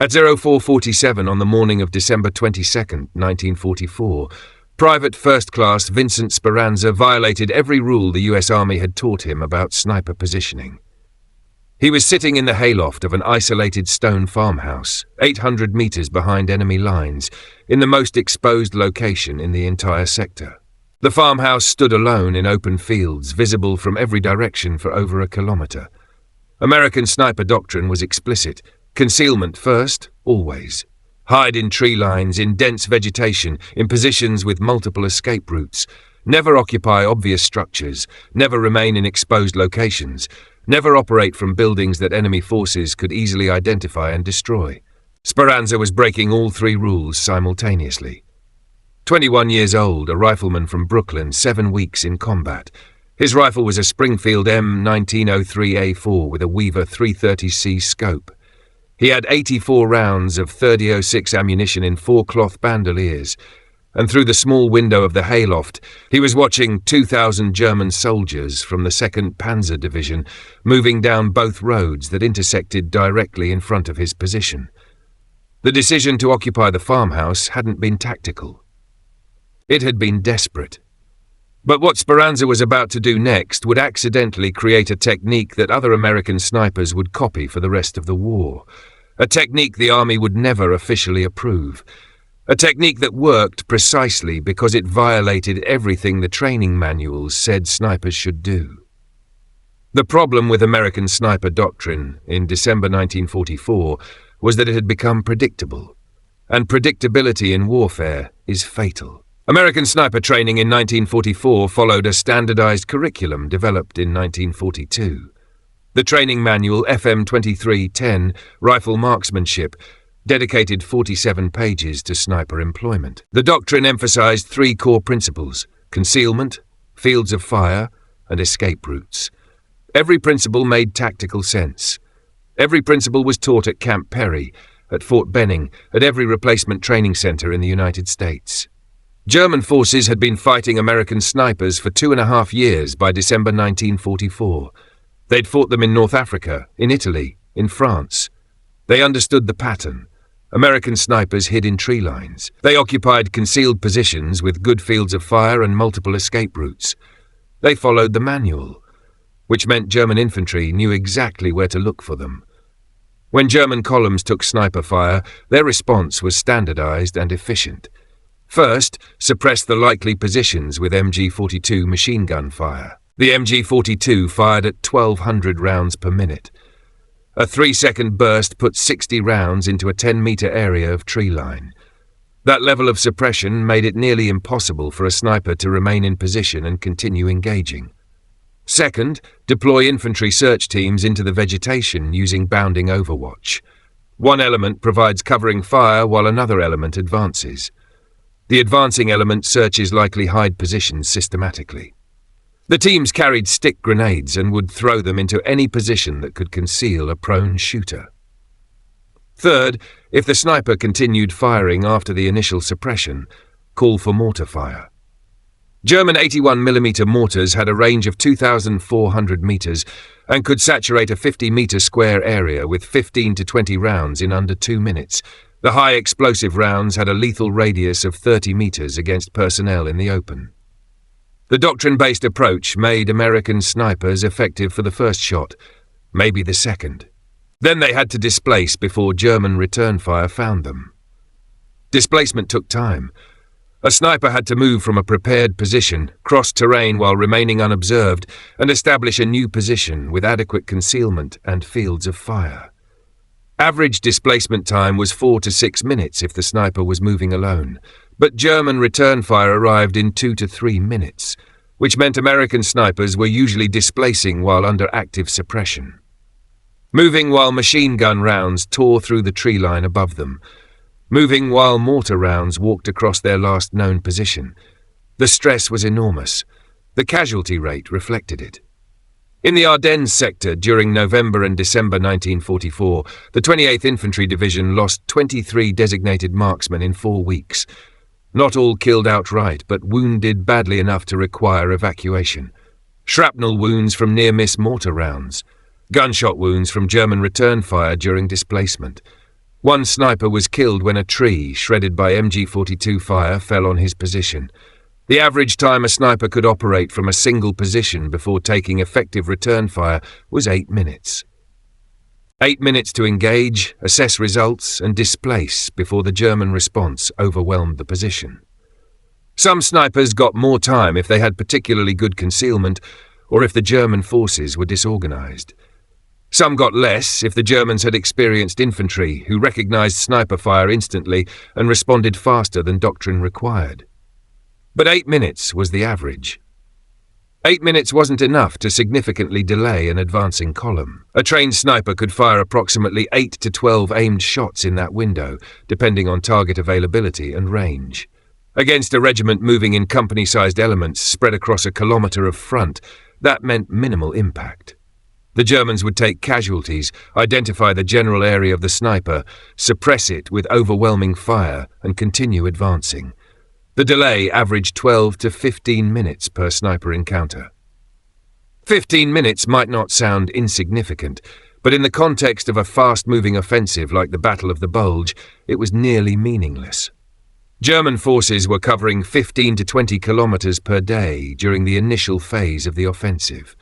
At 04:47 on the morning of December 22, 1944, Private First Class Vincent Speranza violated every rule the US Army had taught him about sniper positioning. He was sitting in the hayloft of an isolated stone farmhouse, 800 meters behind enemy lines, in the most exposed location in the entire sector. The farmhouse stood alone in open fields, visible from every direction for over a kilometer. American sniper doctrine was explicit: concealment first, always. Hide in tree lines, in dense vegetation, in positions with multiple escape routes. Never occupy obvious structures. Never remain in exposed locations. Never operate from buildings that enemy forces could easily identify and destroy. Speranza was breaking all three rules simultaneously. 21 years old, a rifleman from Brooklyn, 7 weeks in combat. His rifle was a Springfield M1903A4 with a Weaver 330C scope. He had 84 rounds of 30-06 ammunition in 4 cloth bandoliers, and through the small window of the hayloft, he was watching 2,000 German soldiers from the 2nd Panzer Division moving down both roads that intersected directly in front of his position. The decision to occupy the farmhouse hadn't been tactical. It had been desperate. But what Speranza was about to do next would accidentally create a technique that other American snipers would copy for the rest of the war. A technique the Army would never officially approve. A technique that worked precisely because it violated everything the training manuals said snipers should do. The problem with American sniper doctrine in December 1944 was that it had become predictable. And predictability in warfare is fatal. American sniper training in 1944 followed a standardized curriculum developed in 1942. The training manual FM 2310, Rifle Marksmanship, dedicated 47 pages to sniper employment. The doctrine emphasized 3 core principles: concealment, fields of fire, and escape routes. Every principle made tactical sense. Every principle was taught at Camp Perry, at Fort Benning, at every replacement training center in the United States. German forces had been fighting American snipers for 2.5 years by December 1944. They'd fought them in North Africa, in Italy, in France. They understood the pattern. American snipers hid in tree lines. They occupied concealed positions with good fields of fire and multiple escape routes. They followed the manual, which meant German infantry knew exactly where to look for them. When German columns took sniper fire, their response was standardized and efficient. First, suppress the likely positions with MG-42 machine gun fire. The MG-42 fired at 1,200 rounds per minute. A 3-second burst put 60 rounds into a 10-meter area of tree line. That level of suppression made it nearly impossible for a sniper to remain in position and continue engaging. Second, deploy infantry search teams into the vegetation using bounding overwatch. One element provides covering fire while another element advances. The advancing element searches likely hide positions systematically. The teams carried stick grenades and would throw them into any position that could conceal a prone shooter. Third, if the sniper continued firing after the initial suppression, call for mortar fire. German 81mm mortars had a range of 2,400 meters and could saturate a 50-meter square area with 15 to 20 rounds in under 2 minutes. The high explosive rounds had a lethal radius of 30 meters against personnel in the open. The doctrine-based approach made American snipers effective for the first shot, maybe the second. Then they had to displace before German return fire found them. Displacement took time. A sniper had to move from a prepared position, cross terrain while remaining unobserved, and establish a new position with adequate concealment and fields of fire. Average displacement time was 4 to 6 minutes if the sniper was moving alone, but German return fire arrived in 2 to 3 minutes, which meant American snipers were usually displacing while under active suppression. Moving while machine gun rounds tore through the tree line above them. Moving while mortar rounds walked across their last known position. The stress was enormous. The casualty rate reflected it. In the Ardennes sector during November and December 1944, the 28th Infantry Division lost 23 designated marksmen in 4 weeks. Not all killed outright, but wounded badly enough to require evacuation. Shrapnel wounds from near-miss mortar rounds. Gunshot wounds from German return fire during displacement. One sniper was killed when a tree, shredded by MG42 fire, fell on his position. The average time a sniper could operate from a single position before taking effective return fire was 8 minutes. 8 minutes to engage, assess results, and displace before the German response overwhelmed the position. Some snipers got more time if they had particularly good concealment or if the German forces were disorganized. Some got less if the Germans had experienced infantry who recognized sniper fire instantly and responded faster than doctrine required. But 8 minutes was the average. 8 minutes wasn't enough to significantly delay an advancing column. A trained sniper could fire approximately 8 to 12 aimed shots in that window, depending on target availability and range. Against a regiment moving in company-sized elements spread across a kilometre of front, that meant minimal impact. The Germans would take casualties, identify the general area of the sniper, suppress it with overwhelming fire, and continue advancing. The delay averaged 12 to 15 minutes per sniper encounter. 15 minutes might not sound insignificant, but in the context of a fast-moving offensive like the Battle of the Bulge, it was nearly meaningless. German forces were covering 15 to 20 kilometers per day during the initial phase of the offensive.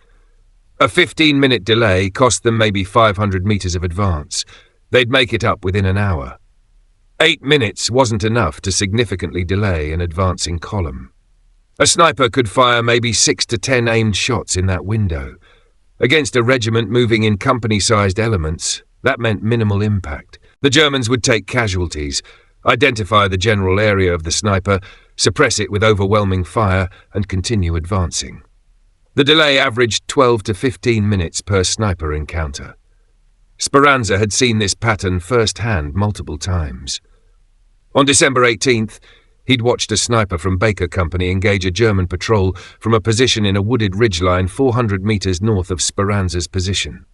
A 15-minute delay cost them maybe 500 meters of advance. They'd make it up within an hour. 8 minutes wasn't enough to significantly delay an advancing column. A sniper could fire maybe 6 to 10 aimed shots in that window. Against a regiment moving in company-sized elements, that meant minimal impact. The Germans would take casualties, identify the general area of the sniper, suppress it with overwhelming fire, and continue advancing. The delay averaged 12 to 15 minutes per sniper encounter. Speranza had seen this pattern firsthand multiple times. On December 18th, he'd watched a sniper from Baker Company engage a German patrol from a position in a wooded ridgeline 400 meters north of Speranza's position.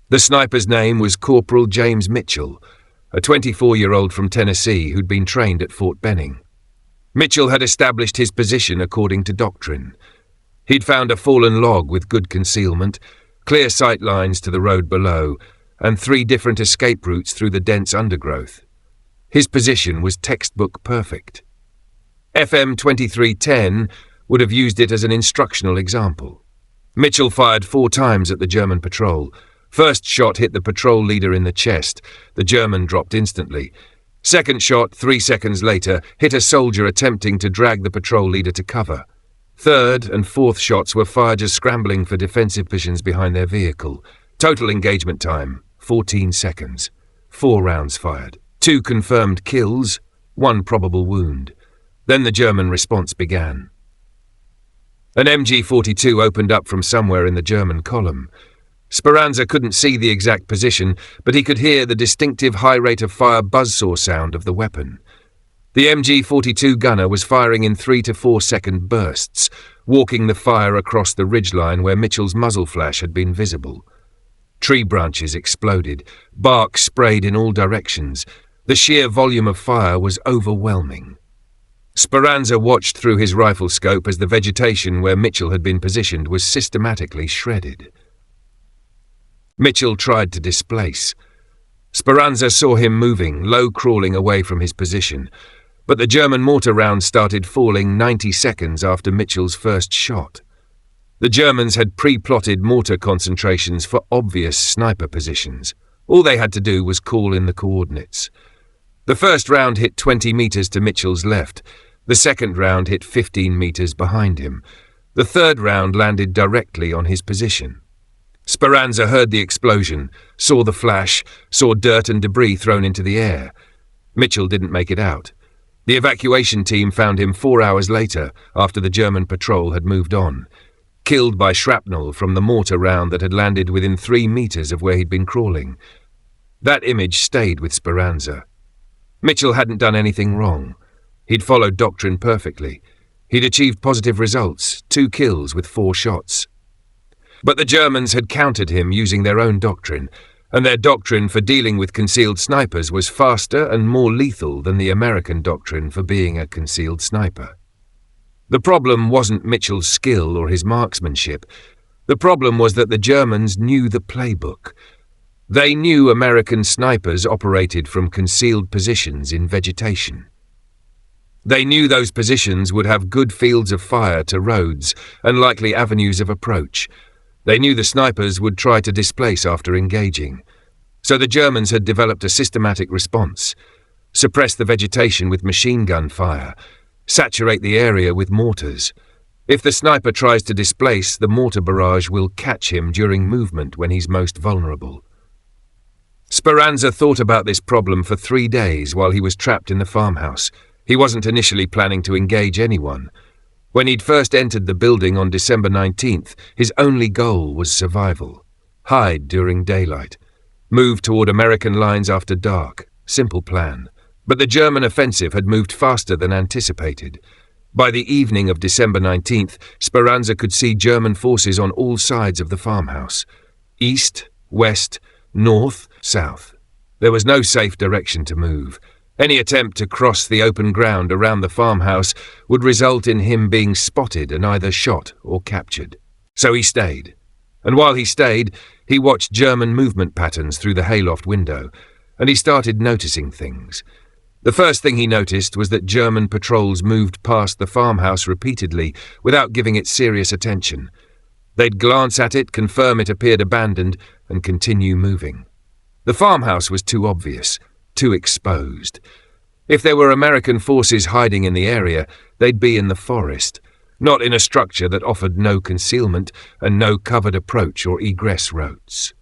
The sniper's name was Corporal James Mitchell, a 24-year-old from Tennessee who'd been trained at Fort Benning. Mitchell had established his position according to doctrine. He'd found a fallen log with good concealment, clear sight lines to the road below, and 3 different escape routes through the dense undergrowth. His position was textbook perfect. FM 2310 would have used it as an instructional example. Mitchell fired 4 times at the German patrol. First shot hit the patrol leader in the chest. The German dropped instantly. Second shot, 3 seconds later, hit a soldier attempting to drag the patrol leader to cover. Third and fourth shots were fired as scrambling for defensive positions behind their vehicle. Total engagement time, 14 seconds. 4 rounds fired. 2 confirmed kills, 1 probable wound. Then the German response began. An MG42 opened up from somewhere in the German column. Speranza couldn't see the exact position, but he could hear the distinctive high rate of fire buzzsaw sound of the weapon. The MG42 gunner was firing in 3 to 4 second bursts, walking the fire across the ridgeline where Mitchell's muzzle flash had been visible. Tree branches exploded, bark sprayed in all directions. The sheer volume of fire was overwhelming. Speranza watched through his rifle scope as the vegetation where Mitchell had been positioned was systematically shredded. Mitchell tried to displace. Speranza saw him moving, low-crawling away from his position, but the German mortar rounds started falling 90 seconds after Mitchell's first shot. The Germans had pre-plotted mortar concentrations for obvious sniper positions. All they had to do was call in the coordinates. The first round hit 20 meters to Mitchell's left. The second round hit 15 meters behind him. The third round landed directly on his position. Speranza heard the explosion, saw the flash, saw dirt and debris thrown into the air. Mitchell didn't make it out. The evacuation team found him 4 hours later, after the German patrol had moved on, killed by shrapnel from the mortar round that had landed within 3 meters of where he'd been crawling. That image stayed with Speranza. Mitchell hadn't done anything wrong. He'd followed doctrine perfectly. He'd achieved positive results, 2 kills with 4 shots. But the Germans had countered him using their own doctrine, and their doctrine for dealing with concealed snipers was faster and more lethal than the American doctrine for being a concealed sniper. The problem wasn't Mitchell's skill or his marksmanship. The problem was that the Germans knew the playbook. They knew American snipers operated from concealed positions in vegetation. They knew those positions would have good fields of fire to roads and likely avenues of approach. They knew the snipers would try to displace after engaging. So the Germans had developed a systematic response: suppress the vegetation with machine gun fire, saturate the area with mortars. If the sniper tries to displace, the mortar barrage will catch him during movement when he's most vulnerable. Speranza thought about this problem for 3 days while he was trapped in the farmhouse. He wasn't initially planning to engage anyone. When he'd first entered the building on December 19th, his only goal was survival. Hide during daylight. Move toward American lines after dark. Simple plan. But the German offensive had moved faster than anticipated. By the evening of December 19th, Speranza could see German forces on all sides of the farmhouse. East, west, north, south. There was no safe direction to move. Any attempt to cross the open ground around the farmhouse would result in him being spotted and either shot or captured. So he stayed. And while he stayed, he watched German movement patterns through the hayloft window, and he started noticing things. The first thing he noticed was that German patrols moved past the farmhouse repeatedly without giving it serious attention. They'd glance at it, confirm it appeared abandoned, and continue moving. The farmhouse was too obvious, too exposed. If there were American forces hiding in the area, they'd be in the forest, not in a structure that offered no concealment and no covered approach or egress routes.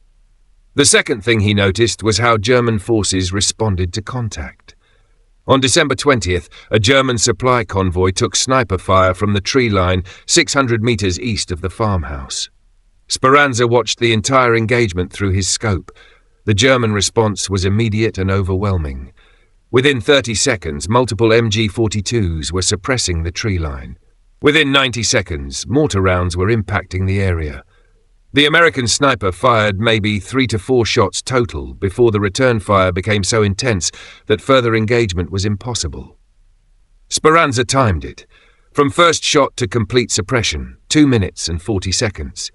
The second thing he noticed was how German forces responded to contact. On December 20th, a German supply convoy took sniper fire from the tree line 600 meters east of the farmhouse. Speranza watched the entire engagement through his scope. The German response was immediate and overwhelming. Within 30 seconds, multiple MG-42s were suppressing the tree line. Within 90 seconds, mortar rounds were impacting the area. The American sniper fired maybe 3 to 4 shots total before the return fire became so intense that further engagement was impossible. Speranza timed it. From first shot to complete suppression, 2 minutes and 40 seconds.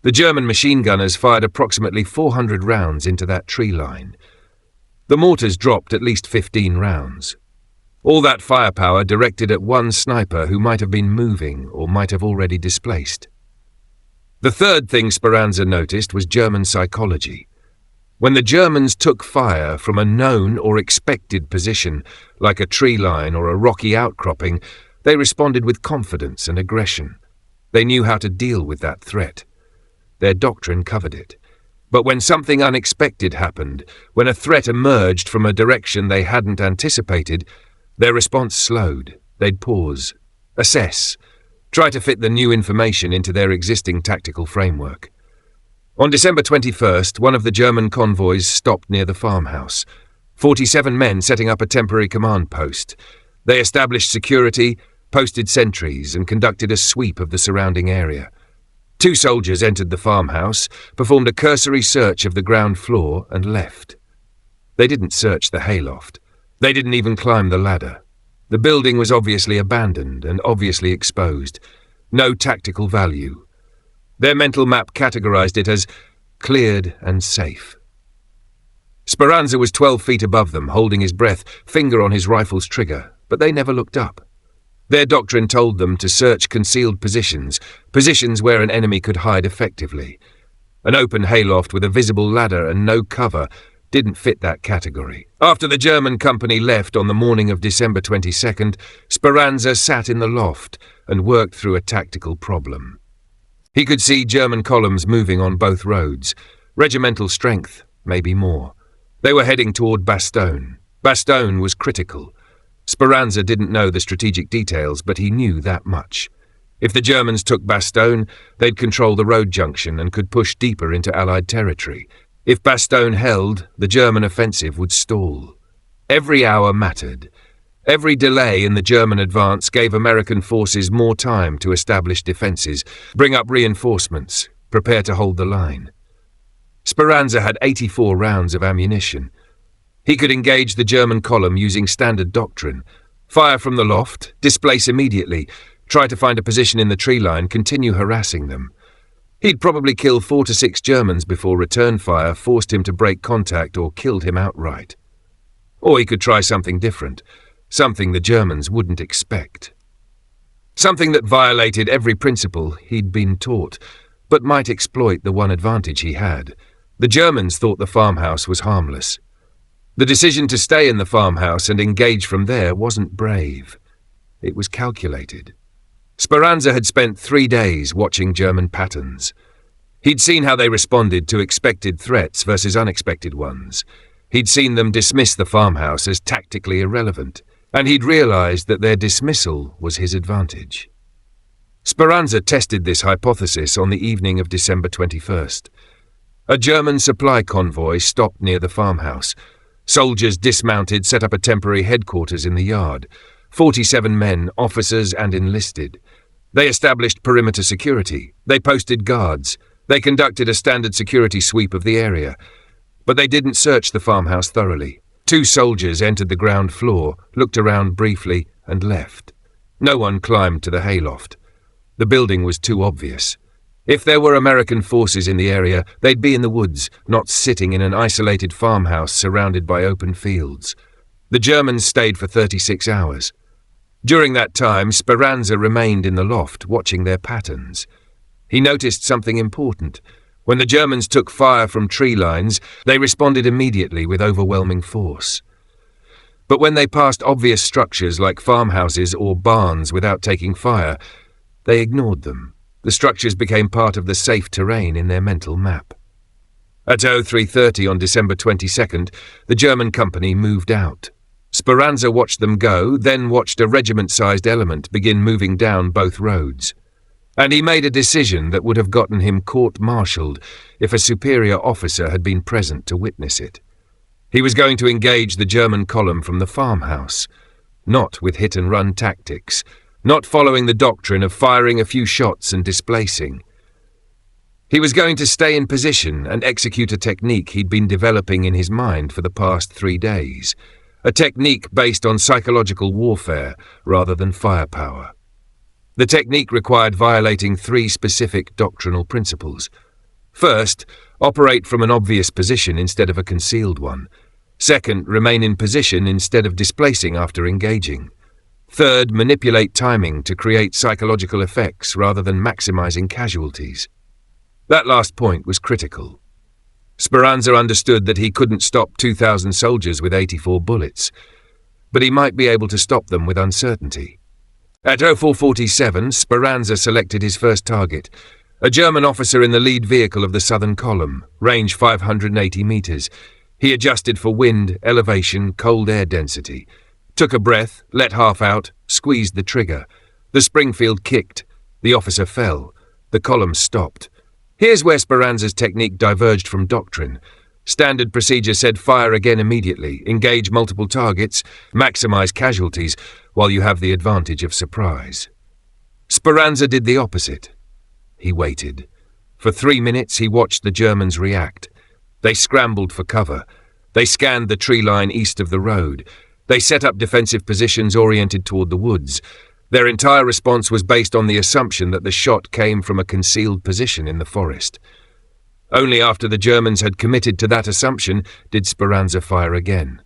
The German machine gunners fired approximately 400 rounds into that tree line. The mortars dropped at least 15 rounds. All that firepower directed at one sniper who might have been moving or might have already displaced. The third thing Speranza noticed was German psychology. When the Germans took fire from a known or expected position, like a tree line or a rocky outcropping, they responded with confidence and aggression. They knew how to deal with that threat. Their doctrine covered it. But when something unexpected happened, when a threat emerged from a direction they hadn't anticipated, their response slowed. They'd pause, assess, try to fit the new information into their existing tactical framework. On December 21st, one of the German convoys stopped near the farmhouse. 47 men setting up a temporary command post. They established security, posted sentries, and conducted a sweep of the surrounding area. 2 soldiers entered the farmhouse, performed a cursory search of the ground floor, and left. They didn't search the hayloft. They didn't even climb the ladder. The building was obviously abandoned and obviously exposed. No tactical value. Their mental map categorized it as cleared and safe. Speranza was 12 feet above them, holding his breath, finger on his rifle's trigger, but they never looked up. Their doctrine told them to search concealed positions, positions where an enemy could hide effectively. An open hayloft with a visible ladder and no cover didn't fit that category. After the German company left on the morning of December 22nd, Speranza sat in the loft and worked through a tactical problem. He could see German columns moving on both roads. Regimental strength, maybe more. They were heading toward Bastogne. Bastogne was critical. Speranza didn't know the strategic details, but he knew that much. If the Germans took Bastogne, they'd control the road junction and could push deeper into Allied territory. If Bastogne held, the German offensive would stall. Every hour mattered. Every delay in the German advance gave American forces more time to establish defenses, bring up reinforcements, prepare to hold the line. Speranza had 84 rounds of ammunition. He could engage the German column using standard doctrine. Fire from the loft, displace immediately, try to find a position in the tree line, continue harassing them. He'd probably kill 4 to 6 Germans before return fire forced him to break contact or killed him outright. Or he could try something different, something the Germans wouldn't expect. Something that violated every principle he'd been taught, but might exploit the one advantage he had. The Germans thought the farmhouse was harmless. The decision to stay in the farmhouse and engage from there wasn't brave. It was calculated. Speranza had spent 3 days watching German patterns. He'd seen how they responded to expected threats versus unexpected ones. He'd seen them dismiss the farmhouse as tactically irrelevant, and he'd realized that their dismissal was his advantage. Speranza tested this hypothesis on the evening of December 21st. A German supply convoy stopped near the farmhouse. Soldiers dismounted, set up a temporary headquarters in the yard. 47 men, officers and enlisted. They established perimeter security. They posted guards. They conducted a standard security sweep of the area. But they didn't search the farmhouse thoroughly. 2 soldiers entered the ground floor, looked around briefly, and left. No one climbed to the hayloft. The building was too obvious. If there were American forces in the area, they'd be in the woods, not sitting in an isolated farmhouse surrounded by open fields. The Germans stayed for 36 hours. During that time, Speranza remained in the loft, watching their patterns. He noticed something important. When the Germans took fire from tree lines, they responded immediately with overwhelming force. But when they passed obvious structures like farmhouses or barns without taking fire, they ignored them. The structures became part of the safe terrain in their mental map. At 03:30 on December 22nd, the German company moved out. Speranza watched them go, then watched a regiment-sized element begin moving down both roads. And he made a decision that would have gotten him court-martialed if a superior officer had been present to witness it. He was going to engage the German column from the farmhouse, not with hit-and-run tactics, not following the doctrine of firing a few shots and displacing. He was going to stay in position and execute a technique he'd been developing in his mind for the past 3 days, a technique based on psychological warfare rather than firepower. The technique required violating 3 specific doctrinal principles. First, operate from an obvious position instead of a concealed one. Second, remain in position instead of displacing after engaging. Third, manipulate timing to create psychological effects rather than maximizing casualties. That last point was critical. Speranza understood that he couldn't stop 2,000 soldiers with 84 bullets, but he might be able to stop them with uncertainty. At 04:47, Speranza selected his first target, a German officer in the lead vehicle of the southern column, range 580 meters. He adjusted for wind, elevation, cold air density. Took a breath, let half out, squeezed the trigger. The Springfield kicked. The officer fell. The column stopped. Here's where Speranza's technique diverged from doctrine. Standard procedure said fire again immediately, engage multiple targets, maximize casualties, while you have the advantage of surprise. Speranza did the opposite. He waited. For 3 minutes he watched the Germans react. They scrambled for cover. They scanned the tree line east of the road. They set up defensive positions oriented toward the woods. Their entire response was based on the assumption that the shot came from a concealed position in the forest. Only after the Germans had committed to that assumption did Speranza fire again.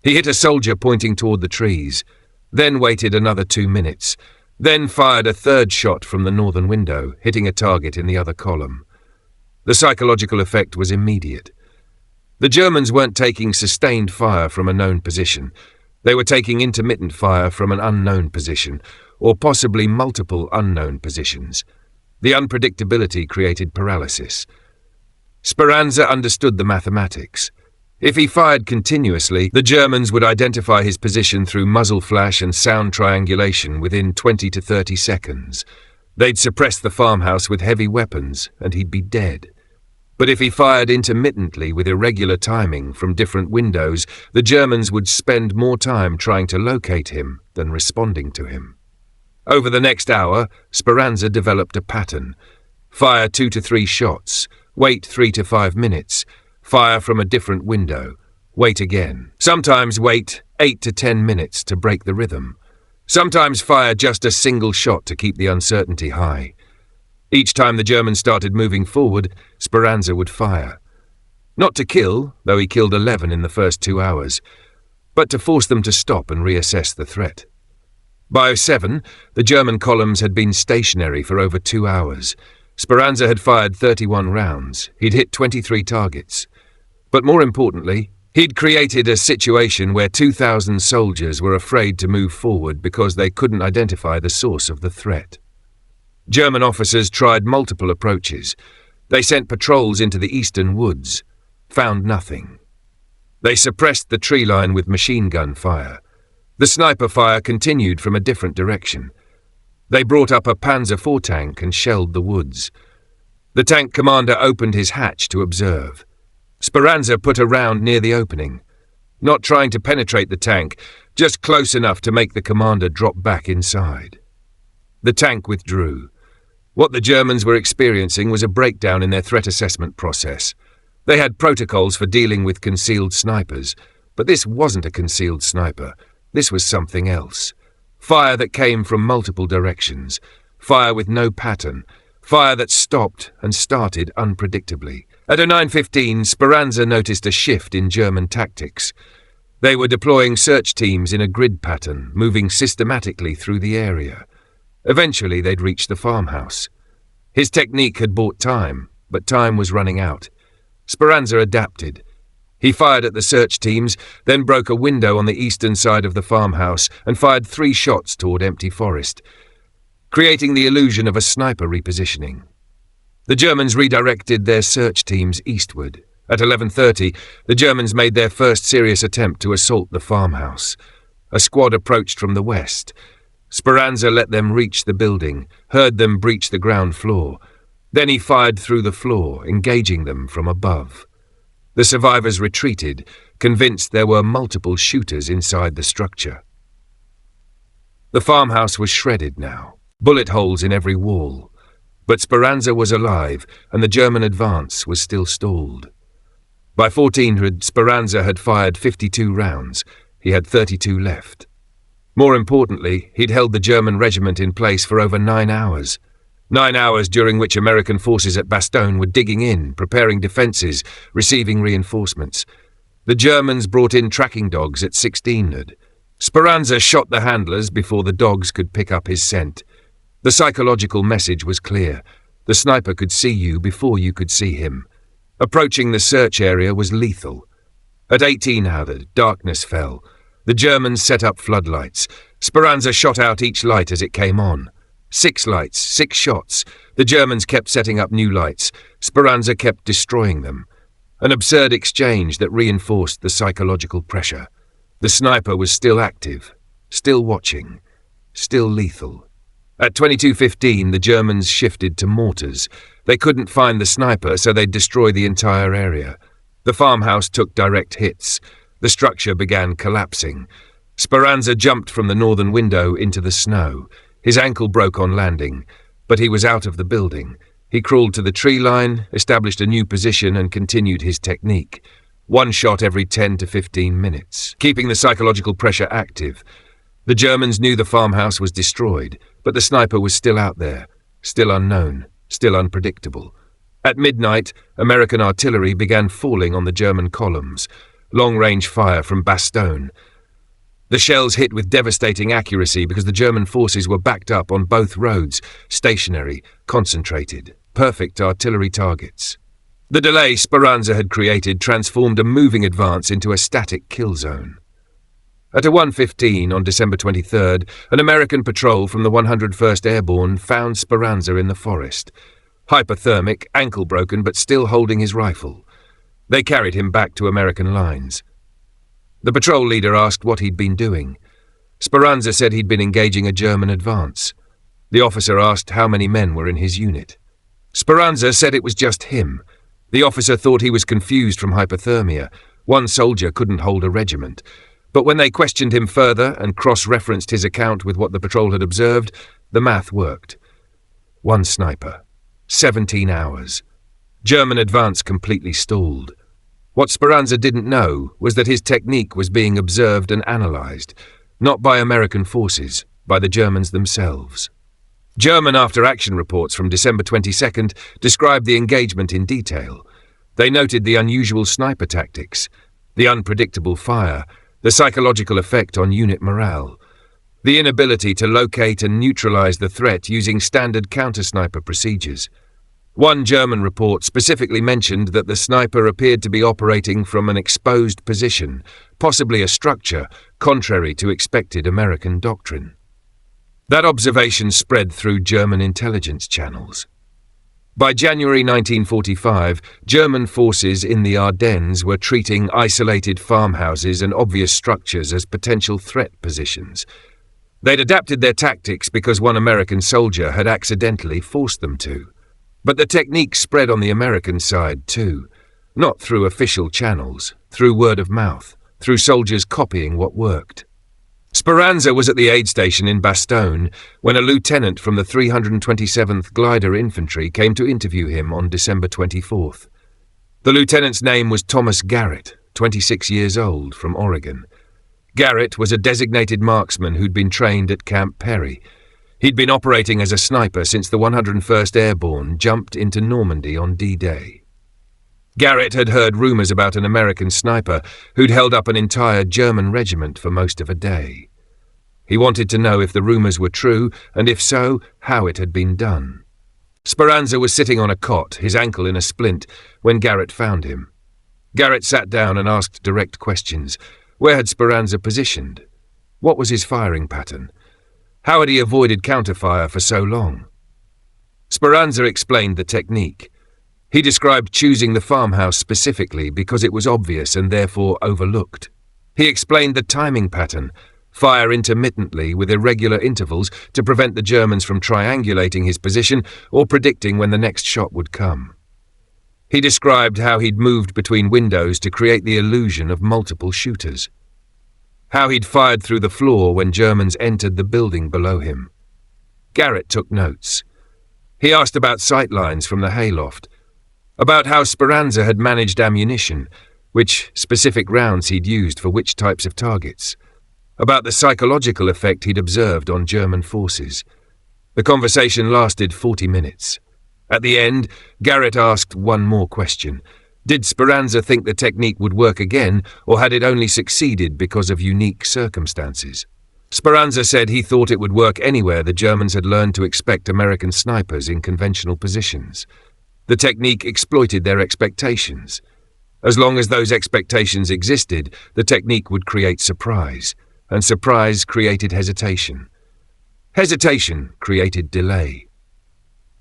He hit a soldier pointing toward the trees, then waited another 2 minutes, then fired a third shot from the northern window, hitting a target in the other column. The psychological effect was immediate. The Germans weren't taking sustained fire from a known position. They were taking intermittent fire from an unknown position, or possibly multiple unknown positions. The unpredictability created paralysis. Speranza understood the mathematics. If he fired continuously, the Germans would identify his position through muzzle flash and sound triangulation within 20 to 30 seconds. They'd suppress the farmhouse with heavy weapons, and he'd be dead. But if he fired intermittently with irregular timing from different windows, the Germans would spend more time trying to locate him than responding to him. Over the next hour, Speranza developed a pattern. Fire 2 to 3 shots, wait 3 to 5 minutes, fire from a different window, wait again. Sometimes wait 8 to 10 minutes to break the rhythm. Sometimes fire just a single shot to keep the uncertainty high. Each time the Germans started moving forward, Speranza would fire. Not to kill, though he killed 11 in the first 2 hours, but to force them to stop and reassess the threat. By 07, the German columns had been stationary for over 2 hours. Speranza had fired 31 rounds. He'd hit 23 targets. But more importantly, he'd created a situation where 2,000 soldiers were afraid to move forward because they couldn't identify the source of the threat. German officers tried multiple approaches. They sent patrols into the eastern woods, found nothing. They suppressed the tree line with machine gun fire. The sniper fire continued from a different direction. They brought up a Panzer IV tank and shelled the woods. The tank commander opened his hatch to observe. Speranza put a round near the opening, not trying to penetrate the tank, just close enough to make the commander drop back inside. The tank withdrew. What the Germans were experiencing was a breakdown in their threat assessment process. They had protocols for dealing with concealed snipers, but this wasn't a concealed sniper. This was something else. Fire that came from multiple directions. Fire with no pattern. Fire that stopped and started unpredictably. At 09:15, Speranza noticed a shift in German tactics. They were deploying search teams in a grid pattern, moving systematically through the area. Eventually, they'd reached the farmhouse. His technique had bought time, but time was running out. Speranza adapted. He fired at the search teams, then broke a window on the eastern side of the farmhouse and fired 3 shots toward empty forest, creating the illusion of a sniper repositioning. The Germans redirected their search teams eastward. At 11:30, the Germans made their first serious attempt to assault the farmhouse. A squad approached from the west. Speranza let them reach the building, heard them breach the ground floor. Then he fired through the floor, engaging them from above. The survivors retreated, convinced there were multiple shooters inside the structure. The farmhouse was shredded now, bullet holes in every wall. But Speranza was alive, and the German advance was still stalled. By 1400, Speranza had fired 52 rounds. He had 32 left. More importantly, he'd held the German regiment in place for over 9 hours. 9 hours during which American forces at Bastogne were digging in, preparing defences, receiving reinforcements. The Germans brought in tracking dogs at 1600. Speranza shot the handlers before the dogs could pick up his scent. The psychological message was clear. The sniper could see you before you could see him. Approaching the search area was lethal. At 1800, darkness fell. The Germans set up floodlights. Speranza shot out each light as it came on. 6 lights, 6 shots. The Germans kept setting up new lights. Speranza kept destroying them. An absurd exchange that reinforced the psychological pressure. The sniper was still active, still watching, still lethal. At 22:15, the Germans shifted to mortars. They couldn't find the sniper, so they'd destroy the entire area. The farmhouse took direct hits. The structure began collapsing. Speranza jumped from the northern window into the snow. His ankle broke on landing, but he was out of the building. He crawled to the tree line, established a new position, and continued his technique. 1 shot every 10 to 15 minutes, keeping the psychological pressure active. The Germans knew the farmhouse was destroyed, but the sniper was still out there, still unknown, still unpredictable. At midnight, American artillery began falling on the German columns. Long-range fire from Bastogne. The shells hit with devastating accuracy because the German forces were backed up on both roads, stationary, concentrated, perfect artillery targets. The delay Speranza had created transformed a moving advance into a static kill zone. At 1:15 on December 23rd, an American patrol from the 101st Airborne found Speranza in the forest. Hypothermic, ankle broken, but still holding his rifle. They carried him back to American lines. The patrol leader asked what he'd been doing. Speranza said he'd been engaging a German advance. The officer asked how many men were in his unit. Speranza said it was just him. The officer thought he was confused from hypothermia. 1 soldier couldn't hold a regiment. But when they questioned him further and cross-referenced his account with what the patrol had observed, the math worked. 1 sniper. 17 hours. German advance completely stalled. What Speranza didn't know was that his technique was being observed and analysed, not by American forces, by the Germans themselves. German after-action reports from December 22nd described the engagement in detail. They noted the unusual sniper tactics, the unpredictable fire, the psychological effect on unit morale, the inability to locate and neutralize the threat using standard counter-sniper procedures. One German report specifically mentioned that the sniper appeared to be operating from an exposed position, possibly a structure, contrary to expected American doctrine. That observation spread through German intelligence channels. By January 1945, German forces in the Ardennes were treating isolated farmhouses and obvious structures as potential threat positions. They'd adapted their tactics because one American soldier had accidentally forced them to. But the technique spread on the American side too, not through official channels, through word of mouth, through soldiers copying what worked. Speranza was at the aid station in Bastogne when a lieutenant from the 327th Glider Infantry came to interview him on December 24th. The lieutenant's name was Thomas Garrett, 26 years old, from Oregon. Garrett was a designated marksman who'd been trained at Camp Perry. He'd been operating as a sniper since the 101st Airborne jumped into Normandy on D-Day. Garrett had heard rumors about an American sniper who'd held up an entire German regiment for most of a day. He wanted to know if the rumors were true, and if so, how it had been done. Speranza was sitting on a cot, his ankle in a splint, when Garrett found him. Garrett sat down and asked direct questions. Where had Speranza positioned? What was his firing pattern? How had he avoided counterfire for so long? Speranza explained the technique. He described choosing the farmhouse specifically because it was obvious and therefore overlooked. He explained the timing pattern, fire intermittently with irregular intervals to prevent the Germans from triangulating his position or predicting when the next shot would come. He described how he'd moved between windows to create the illusion of multiple shooters. How he'd fired through the floor when Germans entered the building below him. Garrett took notes. He asked about sight lines from the hayloft, about how Speranza had managed ammunition, which specific rounds he'd used for which types of targets, about the psychological effect he'd observed on German forces. The conversation lasted 40 minutes. At the end, Garrett asked one more question. Did Speranza think the technique would work again, or had it only succeeded because of unique circumstances? Speranza said he thought it would work anywhere the Germans had learned to expect American snipers in conventional positions. The technique exploited their expectations. As long as those expectations existed, the technique would create surprise, and surprise created hesitation. Hesitation created delay.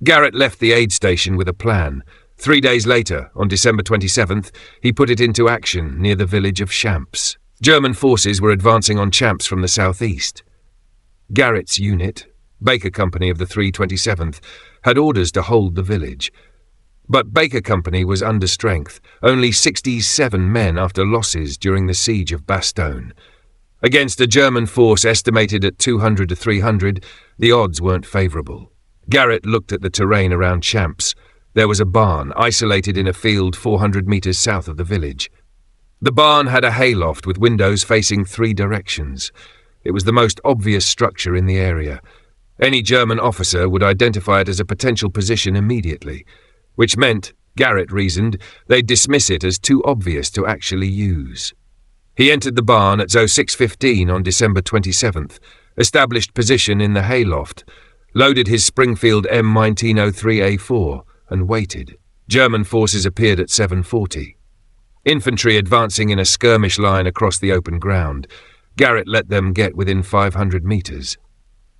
Garrett left the aid station with a plan. 3 days later, on December 27th, he put it into action near the village of Champs. German forces were advancing on Champs from the southeast. Garrett's unit, Baker Company of the 327th, had orders to hold the village. But Baker Company was under strength, only 67 men after losses during the siege of Bastogne. Against a German force estimated at 200 to 300, the odds weren't favourable. Garrett looked at the terrain around Champs. There was a barn, isolated in a field 400 metres south of the village. The barn had a hayloft with windows facing 3 directions. It was the most obvious structure in the area. Any German officer would identify it as a potential position immediately, which meant, Garrett reasoned, they'd dismiss it as too obvious to actually use. He entered the barn at 06:15 on December 27th, established position in the hayloft, loaded his Springfield M1903A4, and waited. German forces appeared at 7:40. Infantry advancing in a skirmish line across the open ground. Garrett let them get within 500 metres.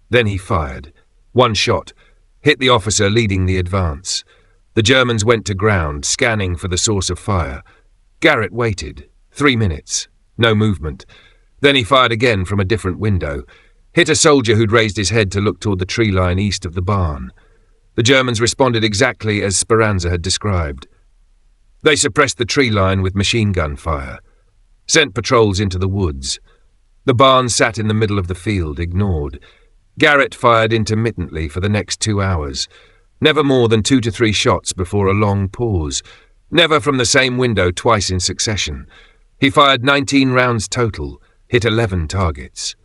Then he fired. One shot, hit the officer leading the advance. The Germans went to ground, scanning for the source of fire. Garrett waited. 3 minutes. No movement. Then he fired again from a different window. Hit a soldier who'd raised his head to look toward the tree line east of the barn. The Germans responded exactly as Speranza had described. They suppressed the tree line with machine gun fire, sent patrols into the woods. The barn sat in the middle of the field, ignored. Garrett fired intermittently for the next 2 hours, never more than 2 to 3 shots before a long pause, never from the same window twice in succession. He fired 19 rounds total, hit 11 targets.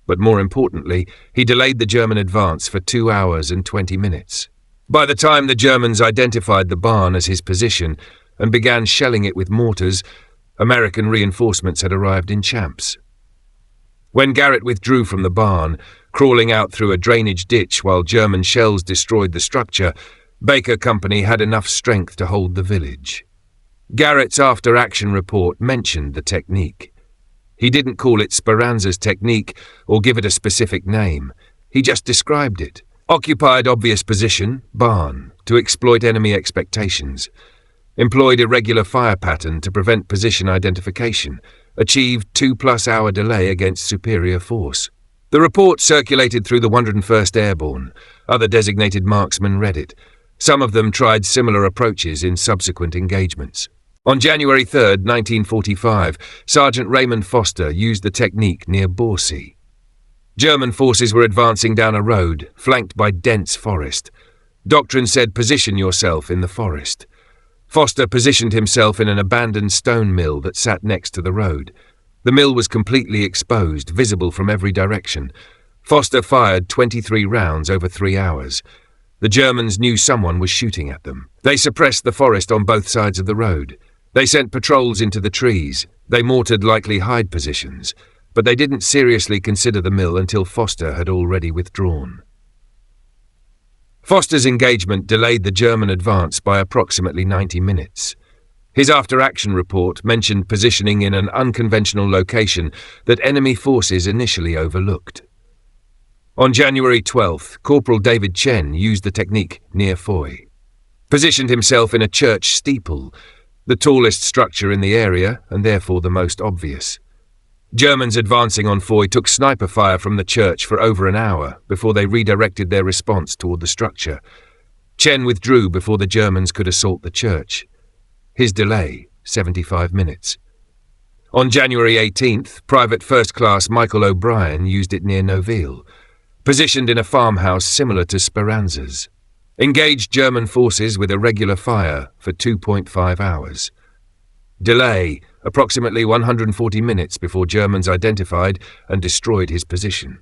But more importantly, he delayed the German advance for 2 hours and 20 minutes. By the time the Germans identified the barn as his position and began shelling it with mortars, American reinforcements had arrived in Champs. When Garrett withdrew from the barn, crawling out through a drainage ditch while German shells destroyed the structure, Baker Company had enough strength to hold the village. Garrett's after-action report mentioned the technique. He didn't call it Speranza's technique or give it a specific name. He just described it. Occupied obvious position, barn, to exploit enemy expectations. Employed irregular fire pattern to prevent position identification. Achieved 2+ hour delay against superior force. The report circulated through the 101st Airborne. Other designated marksmen read it. Some of them tried similar approaches in subsequent engagements. On January 3, 1945, Sergeant Raymond Foster used the technique near Borsee. German forces were advancing down a road, flanked by dense forest. Doctrine said, "Position yourself in the forest." Foster positioned himself in an abandoned stone mill that sat next to the road. The mill was completely exposed, visible from every direction. Foster fired 23 rounds over 3 hours. The Germans knew someone was shooting at them. They suppressed the forest on both sides of the road. They sent patrols into the trees. They mortared likely hide positions. But they didn't seriously consider the mill until Foster had already withdrawn. Foster's engagement delayed the German advance by approximately 90 minutes. His after-action report mentioned positioning in an unconventional location that enemy forces initially overlooked. On January 12th, Corporal David Chen used the technique near Foy. Positioned himself in a church steeple, the tallest structure in the area and therefore the most obvious. Germans advancing on Foy took sniper fire from the church for over an hour before they redirected their response toward the structure. Chen withdrew before the Germans could assault the church. His delay, 75 minutes. On January 18th, Private First Class Michael O'Brien used it near Noville, positioned in a farmhouse similar to Speranza's. Engaged German forces with irregular fire for 2.5 hours. Delay, approximately 140 minutes before Germans identified and destroyed his position.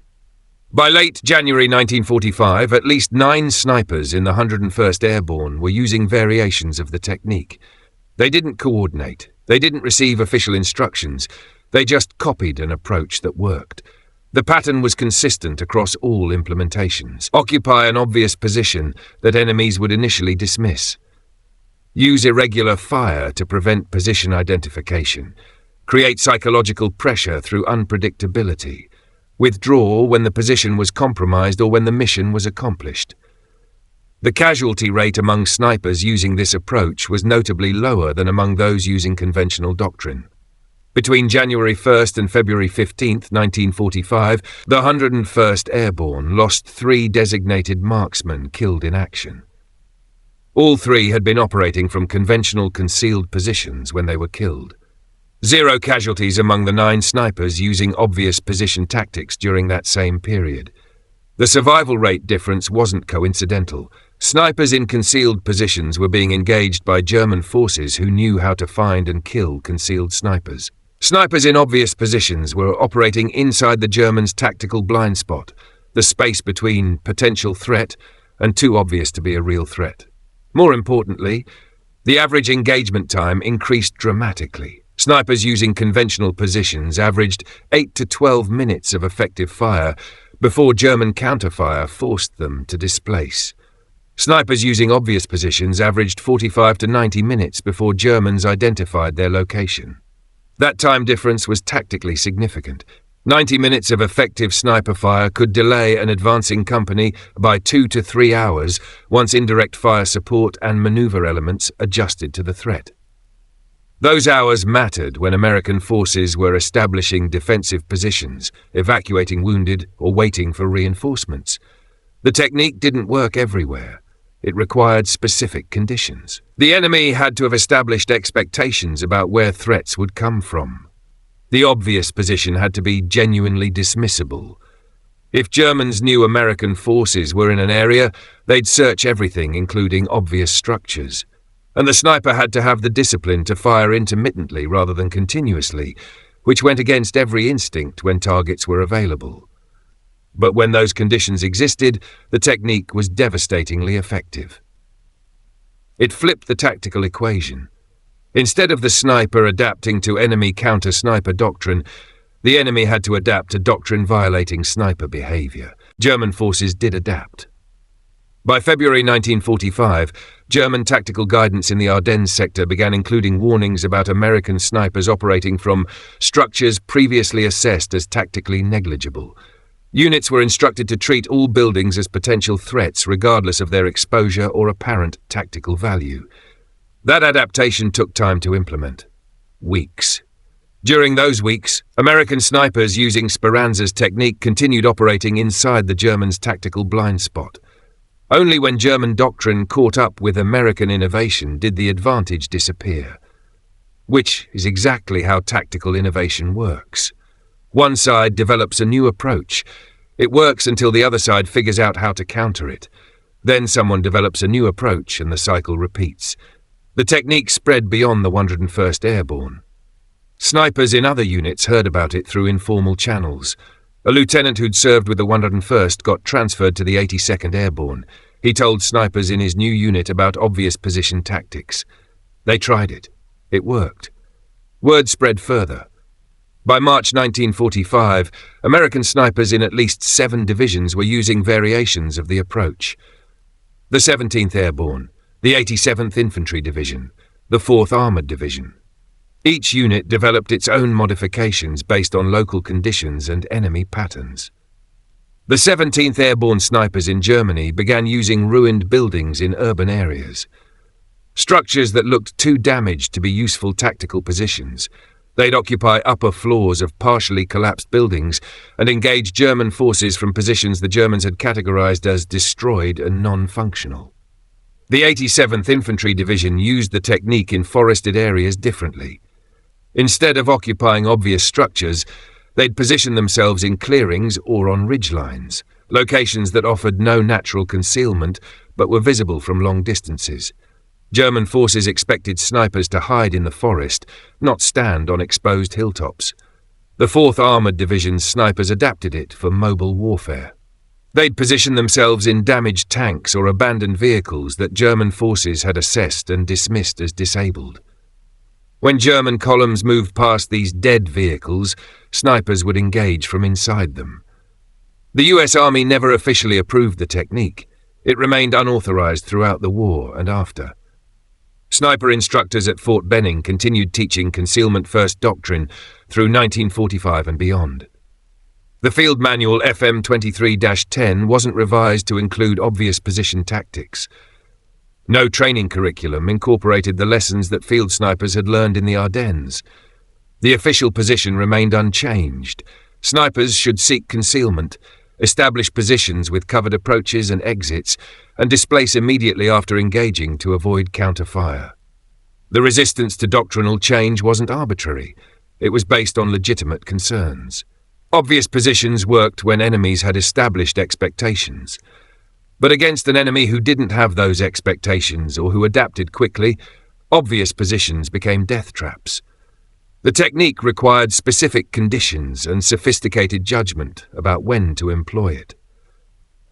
By late January 1945, at least 9 snipers in the 101st Airborne were using variations of the technique. They didn't coordinate. They didn't receive official instructions. They just copied an approach that worked. The pattern was consistent across all implementations. Occupy an obvious position that enemies would initially dismiss. Use irregular fire to prevent position identification. Create psychological pressure through unpredictability. Withdraw when the position was compromised or when the mission was accomplished. The casualty rate among snipers using this approach was notably lower than among those using conventional doctrine. Between January 1st and February 15th, 1945, the 101st Airborne lost 3 designated marksmen killed in action. All 3 had been operating from conventional concealed positions when they were killed. 0 casualties among the 9 snipers using obvious position tactics during that same period. The survival rate difference wasn't coincidental. Snipers in concealed positions were being engaged by German forces who knew how to find and kill concealed snipers. Snipers in obvious positions were operating inside the Germans' tactical blind spot, the space between potential threat and too obvious to be a real threat. More importantly, the average engagement time increased dramatically. Snipers using conventional positions averaged 8 to 12 minutes of effective fire before German counterfire forced them to displace. Snipers using obvious positions averaged 45 to 90 minutes before Germans identified their location. That time difference was tactically significant. 90 minutes of effective sniper fire could delay an advancing company by 2 to 3 hours once indirect fire support and maneuver elements adjusted to the threat. Those hours mattered when American forces were establishing defensive positions, evacuating wounded, or waiting for reinforcements. The technique didn't work everywhere. It required specific conditions. The enemy had to have established expectations about where threats would come from. The obvious position had to be genuinely dismissible. If Germans knew American forces were in an area, they'd search everything, including obvious structures. And the sniper had to have the discipline to fire intermittently rather than continuously, which went against every instinct when targets were available. But when those conditions existed, the technique was devastatingly effective. It flipped the tactical equation. Instead of the sniper adapting to enemy counter-sniper doctrine, the enemy had to adapt to doctrine-violating sniper behavior. German forces did adapt. By February 1945, German tactical guidance in the Ardennes sector began including warnings about American snipers operating from structures previously assessed as tactically negligible. Units were instructed to treat all buildings as potential threats regardless of their exposure or apparent tactical value. That adaptation took time to implement. Weeks. During those weeks, American snipers using Speranza's technique continued operating inside the Germans' tactical blind spot. Only when German doctrine caught up with American innovation did the advantage disappear. Which is exactly how tactical innovation works. One side develops a new approach. It works until the other side figures out how to counter it. Then someone develops a new approach and the cycle repeats. The technique spread beyond the 101st Airborne. Snipers in other units heard about it through informal channels. A lieutenant who'd served with the 101st got transferred to the 82nd Airborne. He told snipers in his new unit about obvious position tactics. They tried it. It worked. Word spread further. By March 1945, American snipers in at least 7 divisions were using variations of the approach. The 17th Airborne, the 87th Infantry Division, the 4th Armoured Division. Each unit developed its own modifications based on local conditions and enemy patterns. The 17th Airborne snipers in Germany began using ruined buildings in urban areas. Structures that looked too damaged to be useful tactical positions. They'd occupy upper floors of partially collapsed buildings and engage German forces from positions the Germans had categorized as destroyed and non-functional. The 87th Infantry Division used the technique in forested areas differently. Instead of occupying obvious structures, they'd position themselves in clearings or on ridgelines, locations that offered no natural concealment but were visible from long distances. German forces expected snipers to hide in the forest, not stand on exposed hilltops. The 4th Armoured Division's snipers adapted it for mobile warfare. They'd position themselves in damaged tanks or abandoned vehicles that German forces had assessed and dismissed as disabled. When German columns moved past these dead vehicles, snipers would engage from inside them. The US Army never officially approved the technique. It remained unauthorized throughout the war and after. Sniper instructors at Fort Benning continued teaching concealment-first doctrine through 1945 and beyond. The field manual FM 23-10 wasn't revised to include obvious position tactics. No training curriculum incorporated the lessons that field snipers had learned in the Ardennes. The official position remained unchanged. Snipers should seek concealment, establish positions with covered approaches and exits, and displace immediately after engaging to avoid counter-fire. The resistance to doctrinal change wasn't arbitrary. It was based on legitimate concerns. Obvious positions worked when enemies had established expectations. But against an enemy who didn't have those expectations or who adapted quickly, obvious positions became death traps. The technique required specific conditions and sophisticated judgment about when to employ it.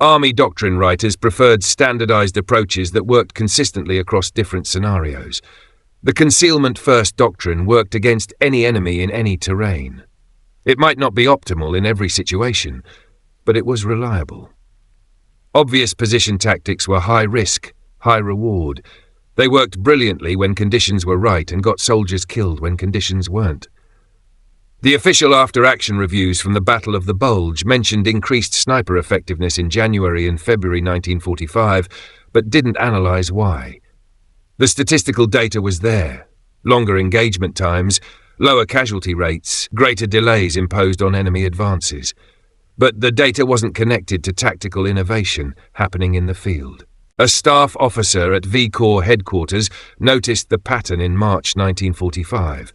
Army doctrine writers preferred standardized approaches that worked consistently across different scenarios. The concealment-first doctrine worked against any enemy in any terrain. It might not be optimal in every situation, but it was reliable. Obvious position tactics were high risk, high reward. They worked brilliantly when conditions were right and got soldiers killed when conditions weren't. The official after-action reviews from the Battle of the Bulge mentioned increased sniper effectiveness in January and February 1945, but didn't analyze why. The statistical data was there. Longer engagement times, lower casualty rates, greater delays imposed on enemy advances. But the data wasn't connected to tactical innovation happening in the field. A staff officer at V Corps headquarters noticed the pattern in March 1945.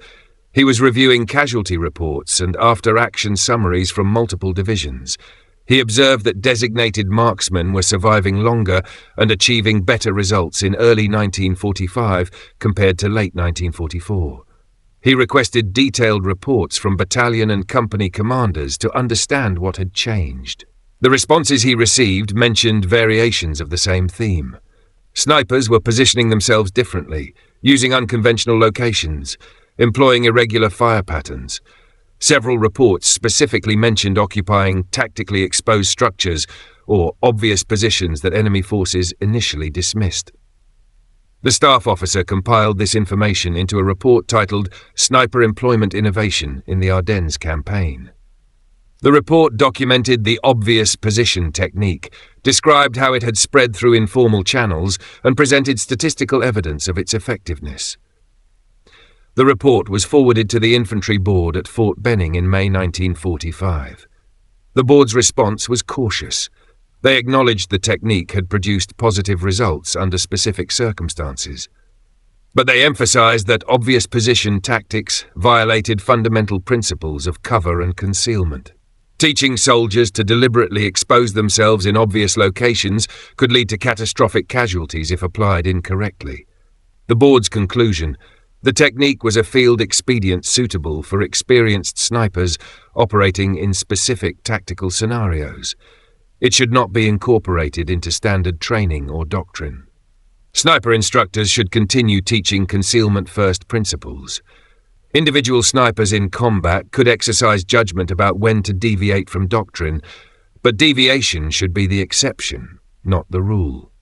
He was reviewing casualty reports and after-action summaries from multiple divisions. He observed that designated marksmen were surviving longer and achieving better results in early 1945 compared to late 1944. He requested detailed reports from battalion and company commanders to understand what had changed. The responses he received mentioned variations of the same theme. Snipers were positioning themselves differently, using unconventional locations, employing irregular fire patterns. Several reports specifically mentioned occupying tactically exposed structures or obvious positions that enemy forces initially dismissed. The staff officer compiled this information into a report titled Sniper Employment Innovation in the Ardennes Campaign. The report documented the obvious position technique, described how it had spread through informal channels, and presented statistical evidence of its effectiveness. The report was forwarded to the infantry board at Fort Benning in May 1945. The board's response was cautious. They acknowledged the technique had produced positive results under specific circumstances. But they emphasized that obvious position tactics violated fundamental principles of cover and concealment. Teaching soldiers to deliberately expose themselves in obvious locations could lead to catastrophic casualties if applied incorrectly. The board's conclusion: the technique was a field expedient suitable for experienced snipers operating in specific tactical scenarios. It should not be incorporated into standard training or doctrine. Sniper instructors should continue teaching concealment-first principles. Individual snipers in combat could exercise judgment about when to deviate from doctrine, but deviation should be the exception, not the rule.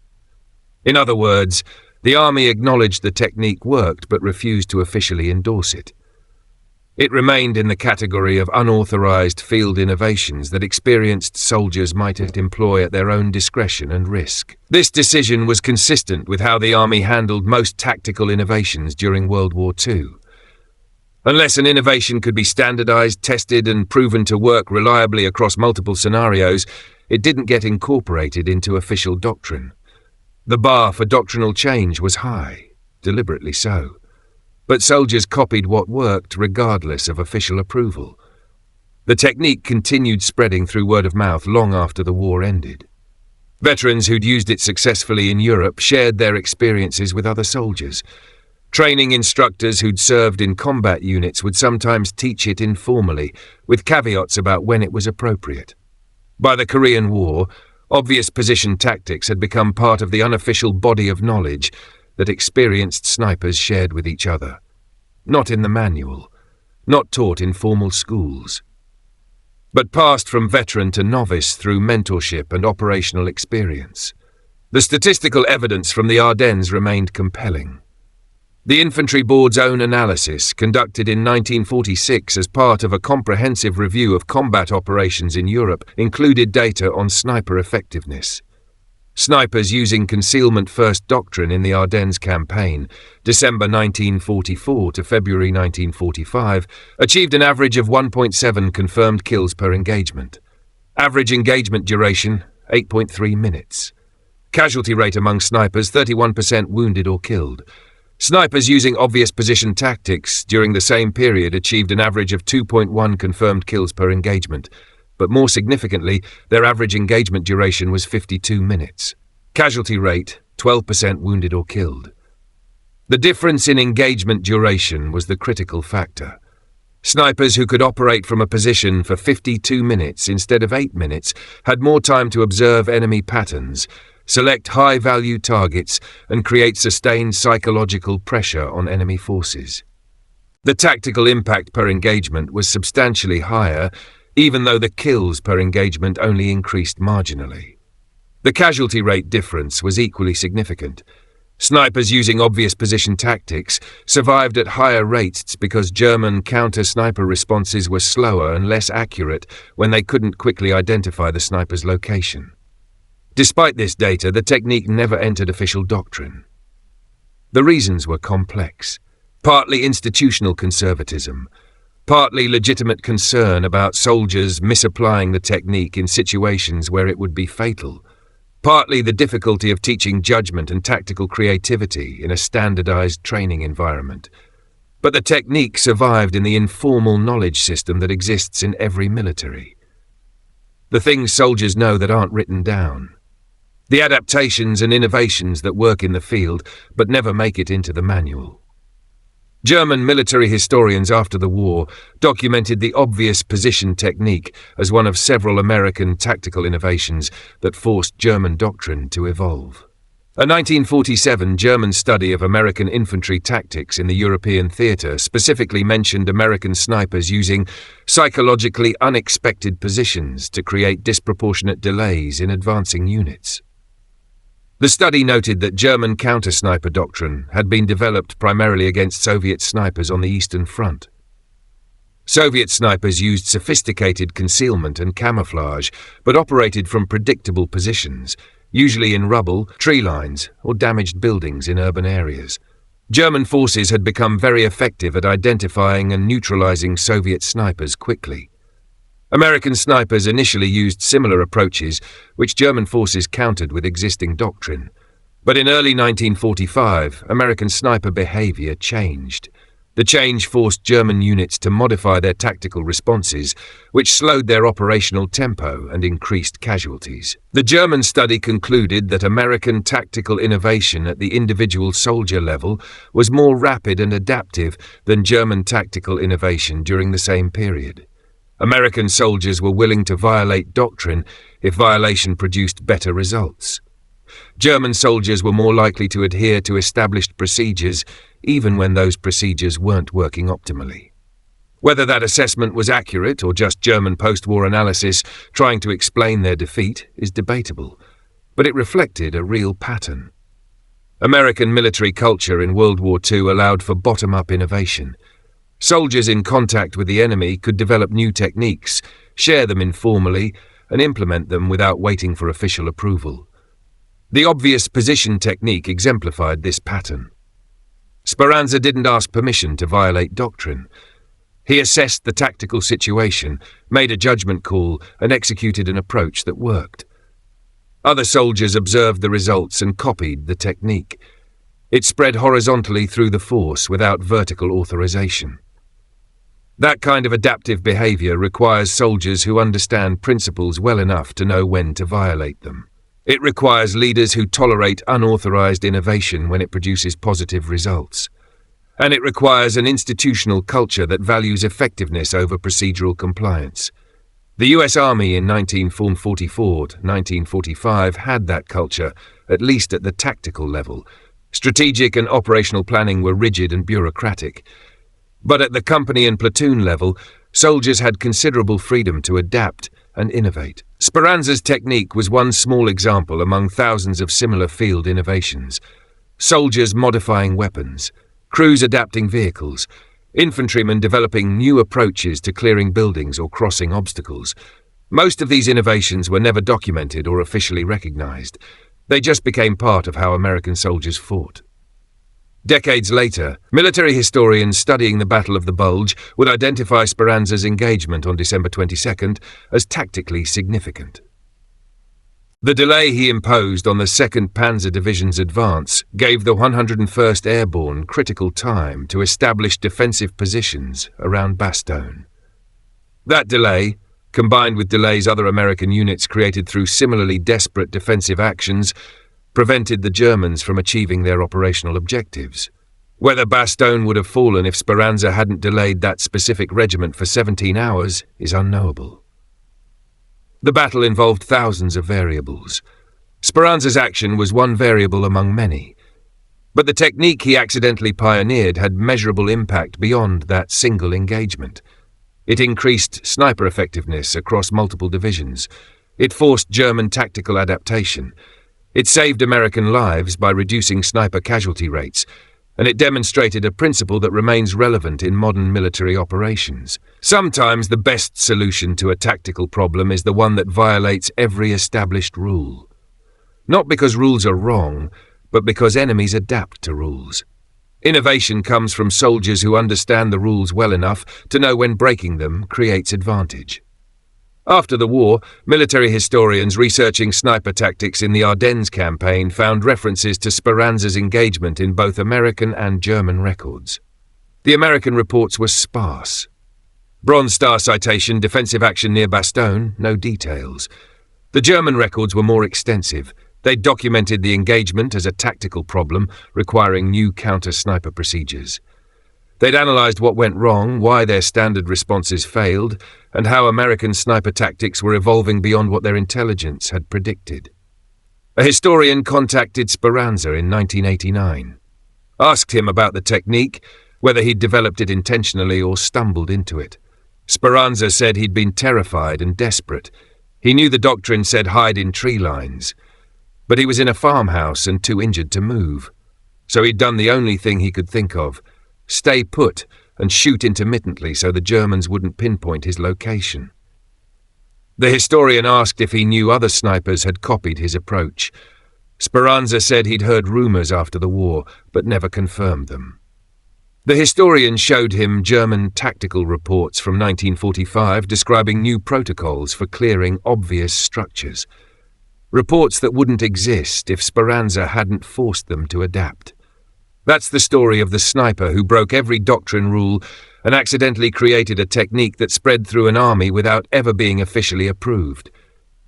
In other words, the Army acknowledged the technique worked but refused to officially endorse it. It remained in the category of unauthorized field innovations that experienced soldiers might employ at their own discretion and risk. This decision was consistent with how the Army handled most tactical innovations during World War II. Unless an innovation could be standardized, tested, and proven to work reliably across multiple scenarios, it didn't get incorporated into official doctrine. The bar for doctrinal change was high, deliberately so. But soldiers copied what worked regardless of official approval. The technique continued spreading through word of mouth long after the war ended. Veterans who'd used it successfully in Europe shared their experiences with other soldiers. Training instructors who'd served in combat units would sometimes teach it informally, with caveats about when it was appropriate. By the Korean War, obvious position tactics had become part of the unofficial body of knowledge that experienced snipers shared with each other. Not in the manual, not taught in formal schools, but passed from veteran to novice through mentorship and operational experience. The statistical evidence from the Ardennes remained compelling. The Infantry Board's own analysis, conducted in 1946 as part of a comprehensive review of combat operations in Europe, included data on sniper effectiveness. Snipers using concealment-first doctrine in the Ardennes campaign, December 1944 to February 1945, achieved an average of 1.7 confirmed kills per engagement. Average engagement duration, 8.3 minutes. Casualty rate among snipers, 31% wounded or killed. Snipers using obvious position tactics during the same period achieved an average of 2.1 confirmed kills per engagement, but more significantly, their average engagement duration was 52 minutes. Casualty rate, 12% wounded or killed. The difference in engagement duration was the critical factor. Snipers who could operate from a position for 52 minutes instead of 8 minutes had more time to observe enemy patterns, select high-value targets, and create sustained psychological pressure on enemy forces. The tactical impact per engagement was substantially higher, even though the kills per engagement only increased marginally. The casualty rate difference was equally significant. Snipers using obvious position tactics survived at higher rates because German counter-sniper responses were slower and less accurate when they couldn't quickly identify the sniper's location. Despite this data, the technique never entered official doctrine. The reasons were complex, partly institutional conservatism, partly legitimate concern about soldiers misapplying the technique in situations where it would be fatal, partly the difficulty of teaching judgment and tactical creativity in a standardized training environment. But the technique survived in the informal knowledge system that exists in every military. The things soldiers know that aren't written down. The adaptations and innovations that work in the field but never make it into the manual. German military historians after the war documented the obvious position technique as one of several American tactical innovations that forced German doctrine to evolve. A 1947 German study of American infantry tactics in the European theatre specifically mentioned American snipers using psychologically unexpected positions to create disproportionate delays in advancing units. The study noted that German counter-sniper doctrine had been developed primarily against Soviet snipers on the Eastern Front. Soviet snipers used sophisticated concealment and camouflage, but operated from predictable positions, usually in rubble, tree lines, or damaged buildings in urban areas. German forces had become very effective at identifying and neutralizing Soviet snipers quickly. American snipers initially used similar approaches, which German forces countered with existing doctrine. But in early 1945, American sniper behavior changed. The change forced German units to modify their tactical responses, which slowed their operational tempo and increased casualties. The German study concluded that American tactical innovation at the individual soldier level was more rapid and adaptive than German tactical innovation during the same period. American soldiers were willing to violate doctrine if violation produced better results. German soldiers were more likely to adhere to established procedures, even when those procedures weren't working optimally. Whether that assessment was accurate or just German post-war analysis trying to explain their defeat is debatable, but it reflected a real pattern. American military culture in World War II allowed for bottom-up innovation. Soldiers in contact with the enemy could develop new techniques, share them informally, and implement them without waiting for official approval. The obvious position technique exemplified this pattern. Speranza didn't ask permission to violate doctrine. He assessed the tactical situation, made a judgment call, and executed an approach that worked. Other soldiers observed the results and copied the technique. It spread horizontally through the force without vertical authorization. That kind of adaptive behavior requires soldiers who understand principles well enough to know when to violate them. It requires leaders who tolerate unauthorized innovation when it produces positive results. And it requires an institutional culture that values effectiveness over procedural compliance. The US Army in 1944 to 1945 had that culture, at least at the tactical level. Strategic and operational planning were rigid and bureaucratic. But at the company and platoon level, soldiers had considerable freedom to adapt and innovate. Speranza's technique was one small example among thousands of similar field innovations. Soldiers modifying weapons, crews adapting vehicles, infantrymen developing new approaches to clearing buildings or crossing obstacles. Most of these innovations were never documented or officially recognized. They just became part of how American soldiers fought. Decades later, military historians studying the Battle of the Bulge would identify Speranza's engagement on December 22nd as tactically significant. The delay he imposed on the 2nd Panzer Division's advance gave the 101st Airborne critical time to establish defensive positions around Bastogne. That delay, combined with delays other American units created through similarly desperate defensive actions, prevented the Germans from achieving their operational objectives. Whether Bastogne would have fallen if Speranza hadn't delayed that specific regiment for 17 hours is unknowable. The battle involved thousands of variables. Speranza's action was one variable among many, but the technique he accidentally pioneered had measurable impact beyond that single engagement. It increased sniper effectiveness across multiple divisions. It forced German tactical adaptation. It saved American lives by reducing sniper casualty rates, and it demonstrated a principle that remains relevant in modern military operations. Sometimes the best solution to a tactical problem is the one that violates every established rule. Not because rules are wrong, but because enemies adapt to rules. Innovation comes from soldiers who understand the rules well enough to know when breaking them creates advantage. After the war, military historians researching sniper tactics in the Ardennes campaign found references to Speranza's engagement in both American and German records. The American reports were sparse. Bronze Star citation, defensive action near Bastogne, no details. The German records were more extensive. They documented the engagement as a tactical problem requiring new counter-sniper procedures. They'd analysed what went wrong, why their standard responses failed, and how American sniper tactics were evolving beyond what their intelligence had predicted. A historian contacted Speranza in 1989, asked him about the technique, whether he'd developed it intentionally or stumbled into it. Speranza said he'd been terrified and desperate. He knew the doctrine said hide in tree lines, but he was in a farmhouse and too injured to move. So he'd done the only thing he could think of: stay put and shoot intermittently so the Germans wouldn't pinpoint his location. The historian asked if he knew other snipers had copied his approach. Speranza said he'd heard rumours after the war, but never confirmed them. The historian showed him German tactical reports from 1945 describing new protocols for clearing obvious structures. Reports that wouldn't exist if Speranza hadn't forced them to adapt. That's the story of the sniper who broke every doctrine rule and accidentally created a technique that spread through an army without ever being officially approved.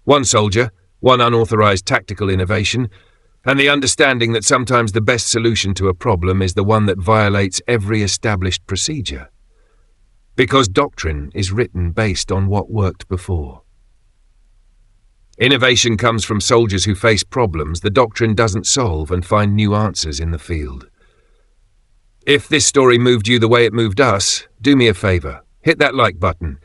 One soldier, one unauthorized tactical innovation, and the understanding that sometimes the best solution to a problem is the one that violates every established procedure. Because doctrine is written based on what worked before. Innovation comes from soldiers who face problems the doctrine doesn't solve and find new answers in the field. If this story moved you the way it moved us, do me a favour. Hit that like button.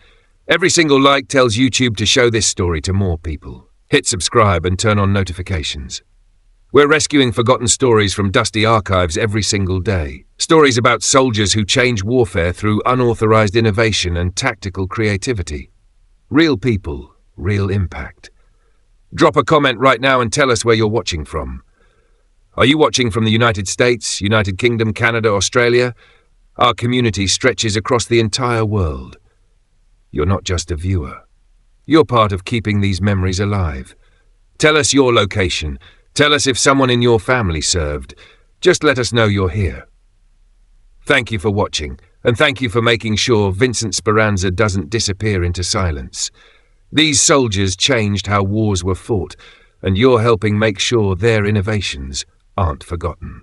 Every single like tells YouTube to show this story to more people. Hit subscribe and turn on notifications. We're rescuing forgotten stories from dusty archives every single day. Stories about soldiers who change warfare through unauthorized innovation and tactical creativity. Real people, real impact. Drop a comment right now and tell us where you're watching from. Are you watching from the United States, United Kingdom, Canada, Australia? Our community stretches across the entire world. You're not just a viewer. You're part of keeping these memories alive. Tell us your location. Tell us if someone in your family served. Just let us know you're here. Thank you for watching, and thank you for making sure Vincent Speranza doesn't disappear into silence. These soldiers changed how wars were fought, and you're helping make sure their innovations aren't forgotten.